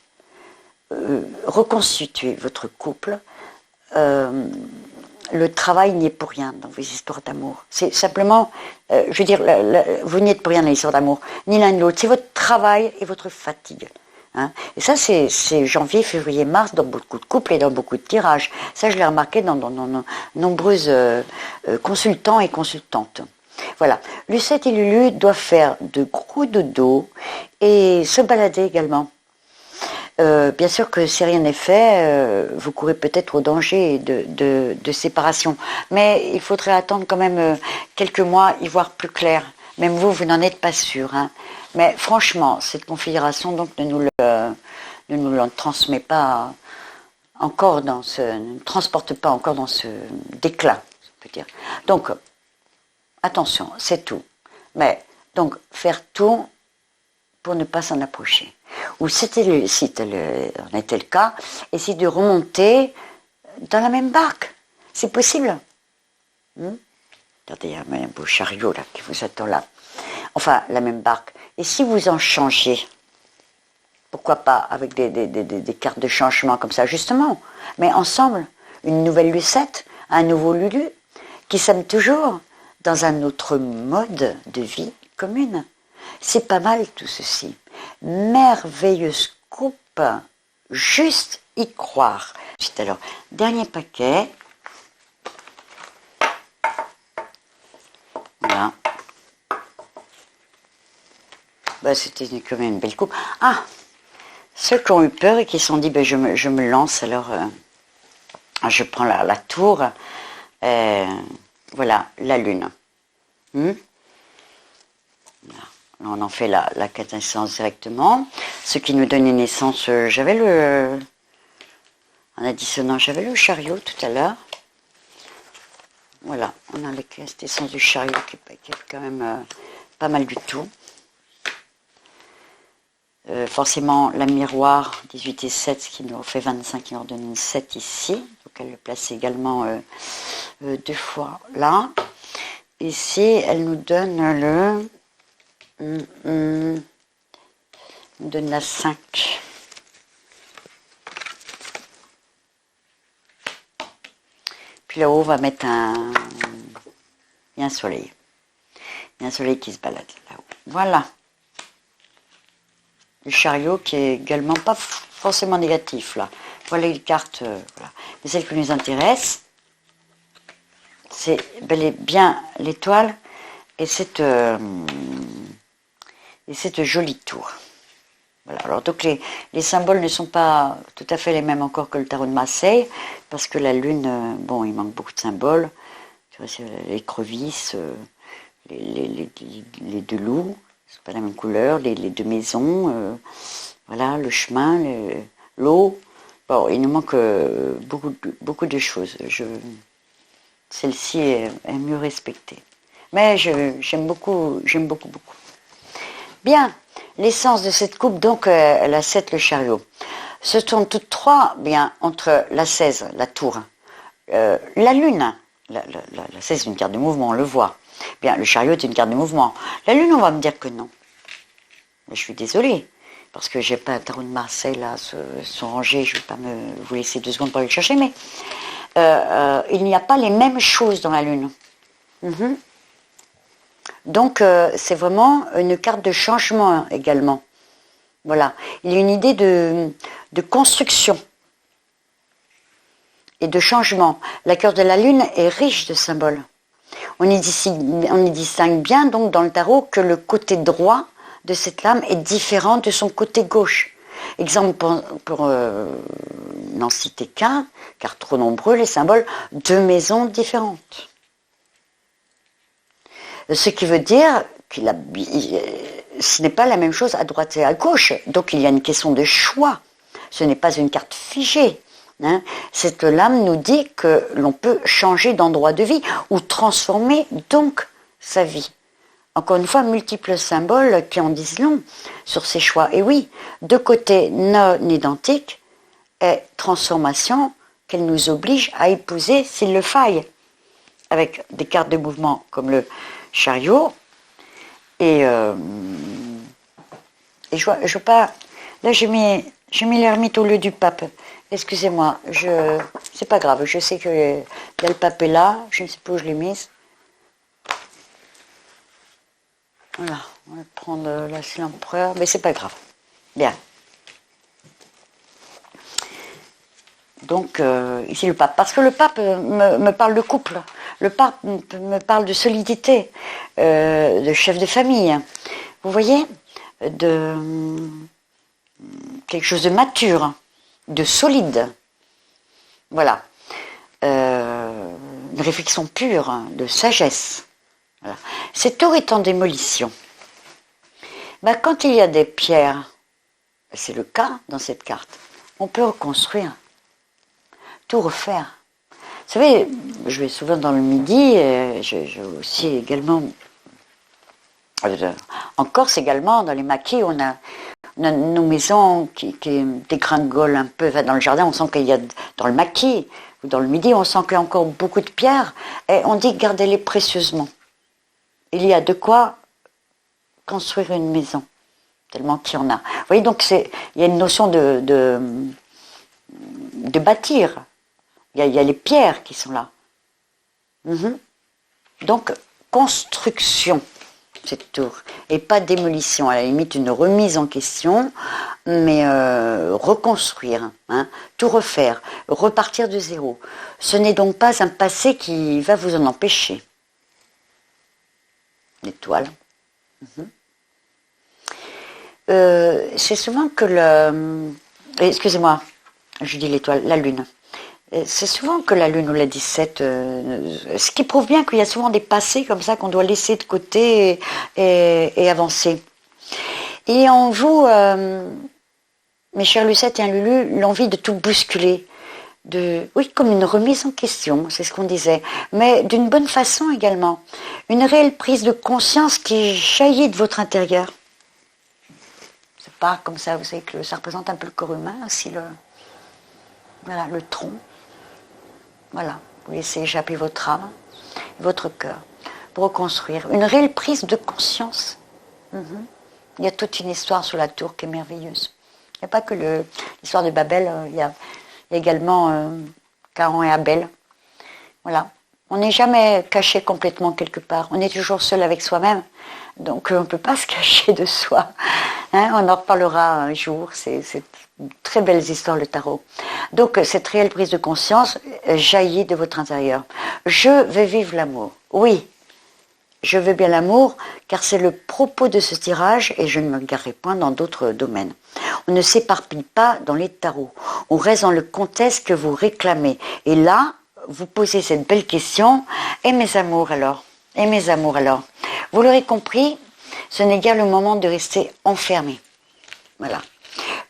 Reconstituez votre couple. Le travail n'y est pour rien dans vos histoires d'amour. C'est simplement, je veux dire, vous n'y êtes pour rien dans l'histoire d'amour, ni l'un ni l'autre. C'est votre travail et votre fatigue. Hein. Et ça, c'est janvier, février, mars, dans beaucoup de couples et dans beaucoup de tirages. Ça, je l'ai remarqué dans nombreuses consultants et consultantes. Voilà. Lucette et Lulu doivent faire de gros dodo et se balader également. Bien sûr que si rien n'est fait, vous courez peut-être au danger de séparation. Mais il faudrait attendre quand même quelques mois, y voir plus clair. Même vous n'en êtes pas sûr. Hein. Mais franchement, cette configuration donc ne nous le transmet pas encore ne transporte pas encore dans ce déclin, on peut dire. Donc, attention, c'est tout. Mais donc, faire tout pour ne pas s'en approcher. Ou si on était le cas, essayer de remonter dans la même barque. C'est possible. Regardez, il y a un beau chariot là qui vous attend là. Enfin, la même barque. Et si vous en changez, pourquoi pas avec des cartes de changement comme ça, justement, mais ensemble, une nouvelle Lucette, un nouveau Lulu, qui s'aiment toujours dans un autre mode de vie commune. C'est pas mal tout ceci. Merveilleuse coupe, juste y croire. Alors, dernier paquet. Voilà. C'était quand même une belle coupe. Ah, ceux qui ont eu peur et qui se sont dit, je me lance, alors je prends la tour. Voilà, la lune. Voilà. On en fait la quintessence directement. Ce qui nous donnait naissance, en additionnant, j'avais le chariot tout à l'heure. Voilà, on a la quintessence du chariot qui est quand même pas mal du tout. Forcément, la miroir 18 et 7, ce qui nous fait 25, qui nous redonne 7 ici. Donc elle le place également 2 fois là. Ici, elle nous donne nous donne la 5. Puis là-haut, on va mettre il y a un soleil. Il y a un soleil qui se balade là-haut. Voilà. Le chariot qui est également pas forcément négatif là. Voilà les cartes. Voilà. Mais celle qui nous intéresse, c'est bel et bien l'étoile et cette jolie tour. Voilà. Alors donc les symboles ne sont pas tout à fait les mêmes encore que le tarot de Marseille, parce que la lune, il manque beaucoup de symboles. L'écrevisse, les deux loups, c'est pas la même couleur, les deux maisons, voilà, le chemin, l'eau, Bon, il nous manque beaucoup de choses. Celle-ci est mieux respectée. Mais j'aime beaucoup, beaucoup. Bien, l'essence de cette coupe, donc, la 7, le chariot. Se tournent toutes trois, bien, entre la 16, la tour, la lune, la 16 est une carte de mouvement, on le voit. Bien, le chariot est une carte de mouvement. La lune, on va me dire que non. Mais je suis désolée, parce que j'ai pas un tarot de Marseille, là, sont rangés, je vais pas vous laisser 2 secondes pour aller le chercher, mais il n'y a pas les mêmes choses dans la lune. Donc, c'est vraiment une carte de changement également. Voilà. Il y a une idée de construction et de changement. La carte de la lune est riche de symboles. On y distingue bien, donc, dans le tarot, que le côté droit de cette lame est différent de son côté gauche. Exemple, pour n'en citer qu'un, car trop nombreux les symboles, 2 maisons différentes. Ce qui veut dire que ce n'est pas la même chose à droite et à gauche. Donc il y a une question de choix. Ce n'est pas une carte figée. Hein. Cette lame nous dit que l'on peut changer d'endroit de vie ou transformer donc sa vie. Encore une fois, multiples symboles qui en disent long sur ces choix. Et oui, 2 côtés non identiques et transformation qu'elle nous oblige à épouser s'il le faille. Avec des cartes de mouvement comme le chariot et je vois pas. Là j'ai mis l'ermite au lieu du pape. Excusez-moi, c'est pas grave. Je sais que y a le pape est là. Je ne sais pas où je l'ai mise. Voilà, on va prendre là c'est l'empereur, mais c'est pas grave. Bien. Donc, ici le pape. Parce que le pape me parle de couple. Le pape me parle de solidité, de chef de famille. Vous voyez, de quelque chose de mature, de solide. Voilà. Une réflexion pure, de sagesse. Voilà. Cette tour est en démolition. Ben, quand il y a des pierres, c'est le cas dans cette carte, on peut reconstruire. Tout refaire. Vous savez, je vais souvent dans le Midi, j'ai aussi également, en Corse également, dans les maquis, on a nos maisons qui dégringolent un peu dans le jardin, on sent qu'il y a, dans le maquis, ou dans le Midi, on sent qu'il y a encore beaucoup de pierres, et on dit gardez-les précieusement. Il y a de quoi construire une maison, tellement qu'il y en a. Vous voyez, donc il y a une notion de bâtir. Il y a les pierres qui sont là. Donc, construction, cette tour. Et pas démolition. À la limite, une remise en question, mais reconstruire. Hein, tout refaire. Repartir de zéro. Ce n'est donc pas un passé qui va vous en empêcher. L'étoile. C'est souvent que excusez-moi, je dis l'étoile, la lune. C'est souvent que la lune ou la 17, ce qui prouve bien qu'il y a souvent des passés comme ça qu'on doit laisser de côté et avancer. Et en vous, mes chers Lucette et un Lulu, l'envie de tout bousculer, oui, comme une remise en question, c'est ce qu'on disait, mais d'une bonne façon également. Une réelle prise de conscience qui jaillit de votre intérieur. C'est pas comme ça, vous savez que ça représente un peu le corps humain, aussi voilà, le tronc. Voilà, vous laissez échapper votre âme, votre cœur, pour reconstruire. Une réelle prise de conscience. Il y a toute une histoire sur la tour qui est merveilleuse. Il n'y a pas que l'histoire de Babel, il y a également Caïn et Abel. Voilà. On n'est jamais caché complètement quelque part. On est toujours seul avec soi-même. Donc on ne peut pas se cacher de soi. Hein, on en reparlera un jour. C'est très belles histoires, le tarot. Donc cette réelle prise de conscience jaillit de votre intérieur. Je veux vivre l'amour. Oui, je veux bien l'amour, car c'est le propos de ce tirage et je ne me garerai point dans d'autres domaines. On ne s'éparpille pas dans les tarots. On reste dans le contexte que vous réclamez. Et là, vous posez cette belle question. Et mes amours alors? Et mes amours alors? Vous l'aurez compris, ce n'est guère le moment de rester enfermé. Voilà.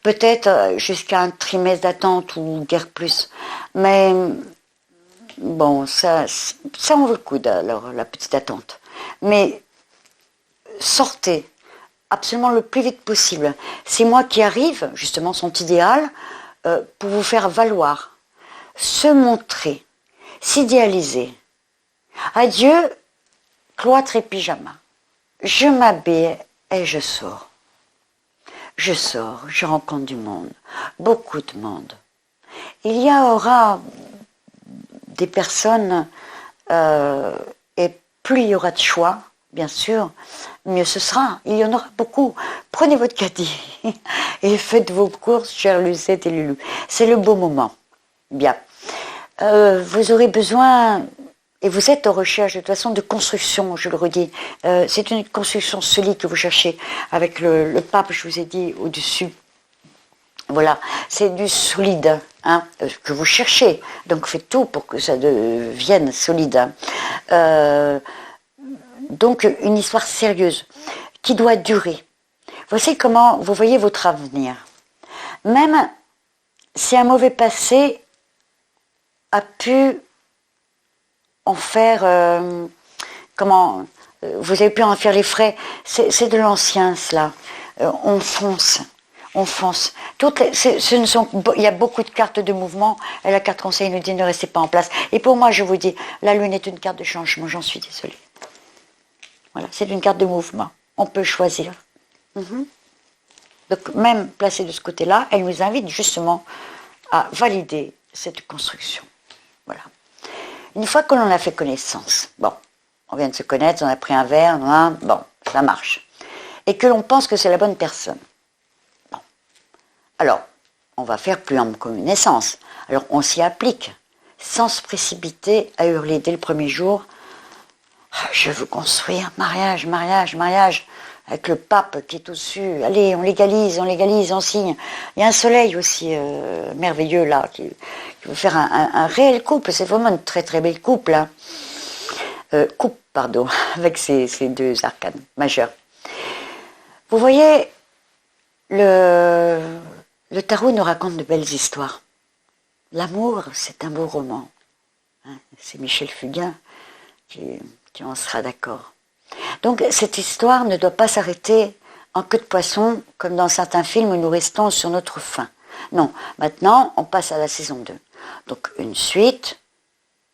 peut-être jusqu'à un trimestre d'attente ou guère plus. Mais bon, ça en vaut le coup, alors, la petite attente. Mais sortez absolument le plus vite possible. C'est moi qui arrive, justement, son idéal, pour vous faire valoir, se montrer, s'idéaliser. Adieu, cloître et pyjama. Je m'habille et je sors. Je sors, je rencontre du monde, beaucoup de monde. Il y aura des personnes, et plus il y aura de choix, bien sûr, mieux ce sera. Il y en aura beaucoup. Prenez votre caddie et faites vos courses, chère Lucette et Lulu. C'est le beau moment. Bien. Vous aurez besoin, et vous êtes en recherche de toute façon de construction, je le redis. C'est une construction solide que vous cherchez avec le pape, je vous ai dit, au-dessus. Voilà, c'est du solide hein, que vous cherchez. Donc faites tout pour que ça devienne solide. Donc une histoire sérieuse qui doit durer. Voici comment vous voyez votre avenir. Même si un mauvais passé a pu en faire... comment vous avez pu en faire les frais. C'est de l'ancien cela. On fonce. On fonce. Il y a beaucoup de cartes de mouvement et la carte conseil nous dit ne restez pas en place. Et pour moi, je vous dis, la lune est une carte de changement, j'en suis désolée. Voilà, c'est une carte de mouvement. On peut choisir. Donc même placée de ce côté-là, elle nous invite justement à valider cette construction. Voilà. Une fois que l'on a fait connaissance, bon, on vient de se connaître, on a pris un verre, hein, bon, ça marche. Et que l'on pense que c'est la bonne personne. Bon. Alors, on va faire plus ample connaissance. Alors, on s'y applique, sans se précipiter à hurler dès le premier jour. Je veux construire, mariage, mariage, mariage, avec le pape qui est au-dessus. Allez, on légalise, on signe. Il y a un soleil aussi merveilleux là, qui veut faire un réel couple. C'est vraiment une très très belle couple. Hein. Coupe, pardon, avec ces deux arcanes majeures. Vous voyez, le tarot nous raconte de belles histoires. L'amour, c'est un beau roman. Hein, c'est Michel Fugain qui en sera d'accord. Donc cette histoire ne doit pas s'arrêter en queue de poisson, comme dans certains films où nous restons sur notre faim. Non, maintenant on passe à la saison 2. Donc une suite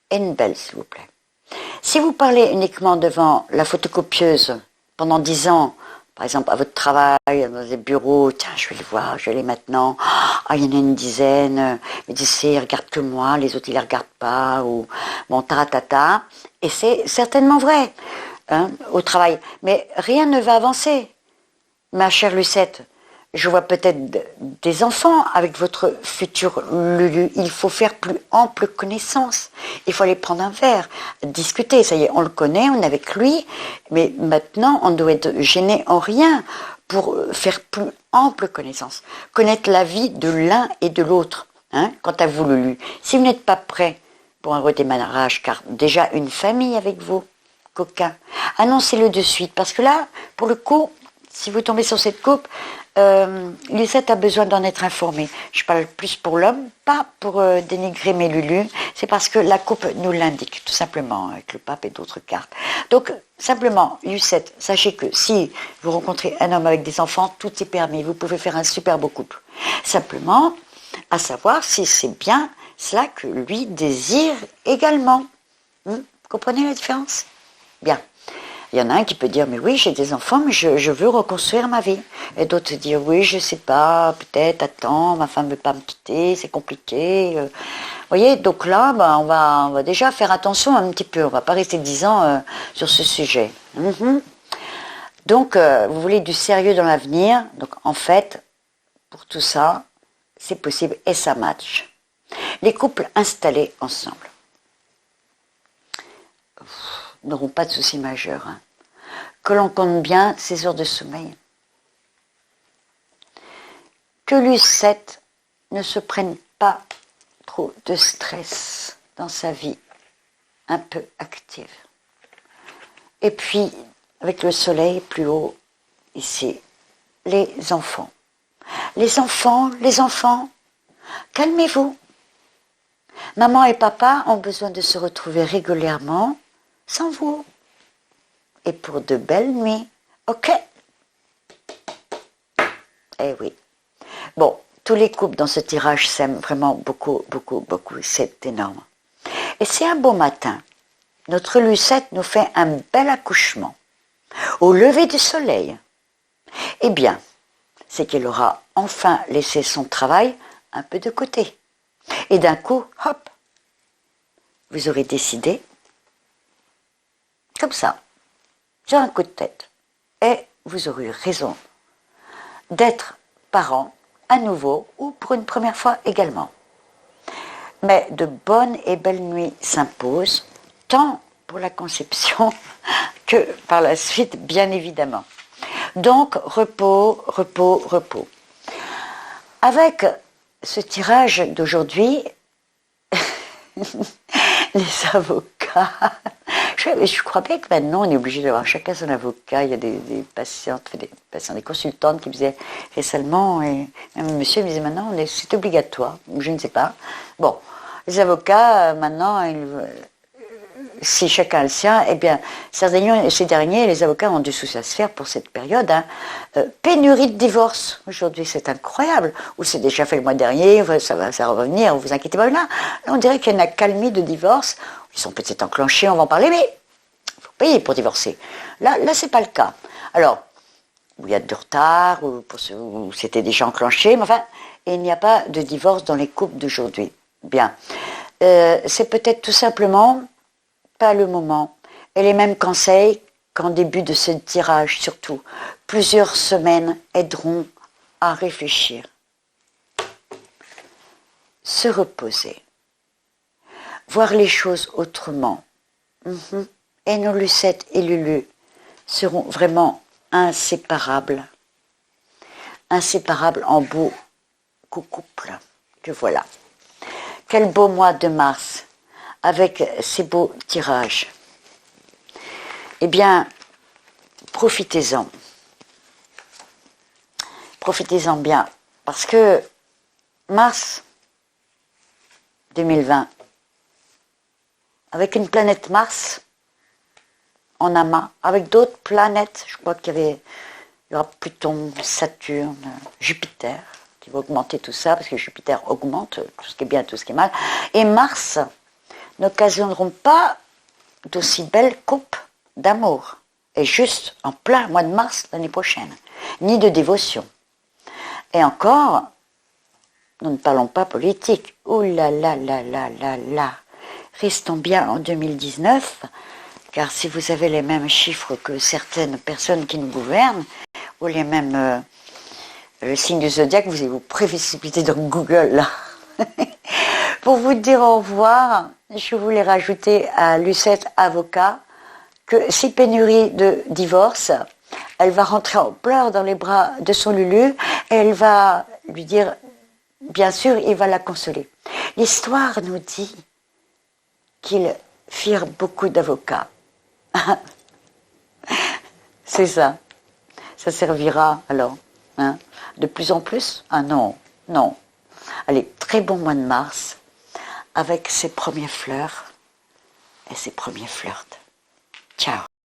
et une belle, s'il vous plaît. Si vous parlez uniquement devant la photocopieuse pendant 10 ans, par exemple à votre travail, dans des bureaux, tiens, je vais le voir, je l'ai maintenant, ah, il y en a une dizaine, mais d'ici, ils regardent que moi, les autres, ils ne les regardent pas, ou bon, taratata, et c'est certainement vrai, hein, au travail, mais rien ne va avancer. Ma chère Lucette, je vois peut-être des enfants avec votre futur Lulu. Il faut faire plus ample connaissance. Il faut aller prendre un verre, discuter. Ça y est, on le connaît, on est avec lui. Mais maintenant, on doit être gêné en rien pour faire plus ample connaissance. Connaître la vie de l'un et de l'autre. Hein, quant à vous, Lulu. Si vous n'êtes pas prêt pour un redémarrage, car déjà une famille avec vous, coquin, annoncez-le de suite. Parce que là, pour le coup, si vous tombez sur cette coupe, Lucette a besoin d'en être informée. Je parle plus pour l'homme, pas pour dénigrer mes Lulus. C'est parce que la coupe nous l'indique, tout simplement, avec le pape et d'autres cartes. Donc, simplement, Lucette, sachez que si vous rencontrez un homme avec des enfants, tout est permis. Vous pouvez faire un super beau couple. Simplement, à savoir si c'est bien cela que lui désire également. Vous comprenez la différence? Bien. Il y en a un qui peut dire, mais oui, j'ai des enfants, mais je veux reconstruire ma vie. Et d'autres dire, oui, je sais pas, peut-être, attends, ma femme ne veut pas me quitter, c'est compliqué. Vous voyez, donc là, ben, on va déjà faire attention un petit peu. On va pas rester 10 ans sur ce sujet. Donc, vous voulez du sérieux dans l'avenir. Donc, en fait, pour tout ça, c'est possible et ça match. Les couples installés ensemble n'auront pas de soucis majeurs. Hein. Que l'on compte bien ses heures de sommeil. Que Lucette ne se prenne pas trop de stress dans sa vie un peu active. Et puis, avec le soleil plus haut, ici, les enfants. les enfants, calmez-vous. Maman et papa ont besoin de se retrouver régulièrement sans vous. Et pour de belles nuits, ok? Eh oui. Bon, tous les couples dans ce tirage s'aiment vraiment beaucoup, beaucoup, beaucoup. C'est énorme. Et c'est un beau matin. Notre Lucette nous fait un bel accouchement. Au lever du soleil. Eh bien, c'est qu'elle aura enfin laissé son travail un peu de côté. Et d'un coup, hop, vous aurez décidé, comme ça, sur un coup de tête. Et vous aurez eu raison d'être parent à nouveau ou pour une première fois également. Mais de bonnes et belles nuits s'imposent, tant pour la conception que par la suite, bien évidemment. Donc, repos, repos, repos. Avec ce tirage d'aujourd'hui, les avocats, je crois bien que maintenant on est obligé d'avoir chacun son avocat. Il y a des patientes, des consultantes qui me disaient récemment, et même un monsieur me disait maintenant c'est obligatoire, je ne sais pas. Bon, les avocats maintenant, si chacun a le sien, eh bien, ces derniers, les avocats ont du souci à se faire pour cette période. Pénurie de divorce. Aujourd'hui, c'est incroyable. Ou c'est déjà fait le mois dernier, ça va revenir, vous inquiétez pas. Là, on dirait qu'il y a une accalmie de divorce. Ils sont peut-être enclenchés, on va en parler, mais il faut payer pour divorcer. Là, c'est pas le cas. Alors, où il y a du retard, où c'était déjà enclenché, mais enfin, il n'y a pas de divorce dans les couples d'aujourd'hui. Bien. C'est peut-être tout simplement pas le moment. Et les mêmes conseils qu'en début de ce tirage, surtout. Plusieurs semaines aideront à réfléchir. Se reposer. Voir les choses autrement. Et nos Lucette et Lulu seront vraiment inséparables. Inséparables en beau couple. Que voilà. Quel beau mois de mars avec ces beaux tirages. Eh bien, profitez-en. Profitez-en bien. Parce que mars 2020, avec une planète Mars en amas, avec d'autres planètes, je crois il y aura Pluton, Saturne, Jupiter, qui va augmenter tout ça, parce que Jupiter augmente tout ce qui est bien, tout ce qui est mal. Et Mars n'occasionneront pas d'aussi belles coupes d'amour. Et juste en plein mois de mars l'année prochaine. Ni de dévotion. Et encore, nous ne parlons pas politique. Ouh là là là là là là. Restons bien en 2019, car si vous avez les mêmes chiffres que certaines personnes qui nous gouvernent, ou les mêmes le signe du zodiaque, vous allez vous précipiter dans Google là. Pour vous dire au revoir, je voulais rajouter à Lucette avocat que si pénurie de divorce, elle va rentrer en pleurs dans les bras de son Lulu et elle va lui dire, bien sûr, il va la consoler. L'histoire nous dit qu'ils firent beaucoup d'avocats. C'est ça. Ça servira alors, hein, de plus en plus? Ah non, non. Allez, très bon mois de mars, avec ses premières fleurs et ses premiers flirts. Ciao.